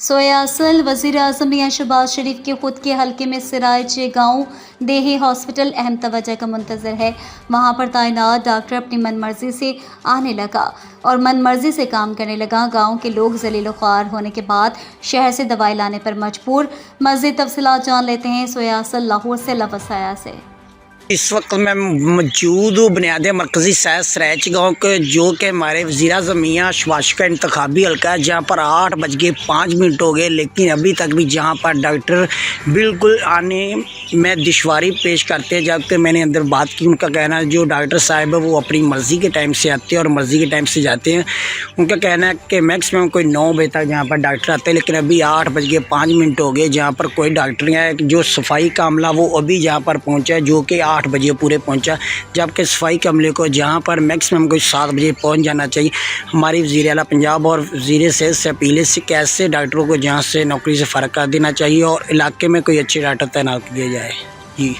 सोयासल वज़ीर आज़म मियां शहबाज शरीफ के खुद के हल्के में सिराज गांव देही हॉस्पिटल अहम तवज्जो का मुंतज़र है। वहां पर तैनात डॉक्टर अपनी मनमर्जी से आने लगा और मनमर्जी से काम करने लगा। गांव के लोग ज़लील ख्वार होने के बाद शहर से दवाई लाने पर मजबूर। मज़ीद तफसीलात जान लेते हैं सोयासल लाहौर से लवसाया से। इस वक्त मैं मौजूद हूँ बुनियादी मरकज़ी सैर सराइच गाँव के, जो कि हमारे वज़ीर आज़म मियां शहबाज का इंतखाबी हल्का है, जहाँ पर 8:05 हो गए, लेकिन अभी तक भी जहाँ पर डॉक्टर बिल्कुल आने में दुश्वारी पेश करते हैं। जबकि मैंने अंदर बात की, उनका कहना है जो डॉक्टर साहब है वो अपनी मर्ज़ी के टाइम से आते हैं और मर्ज़ी के टाइम से जाते हैं। उनका कहना है कि मैक्सिमम कोई 9 बजे तक जहाँ पर डॉक्टर आते हैं, लेकिन अभी 8:05 हो गए जहाँ पर कोई डॉक्टर नहीं आया। जो सफाई का अमला वो अभी जहाँ पर पहुँचा है, जो कि 8 बजे पूरे पहुंचा, जबकि सफाई के अमले को जहां पर मैक्सिमम कोई 7 बजे पहुंच जाना चाहिए। हमारी वज़ीर आला पंजाब और वज़ीर सेहत से अपील है कि ऐसे डॉक्टरों को जहां से नौकरी से फ़र्क कर देना चाहिए और इलाके में कोई अच्छे डॉक्टर तैनात किए जाए। जी।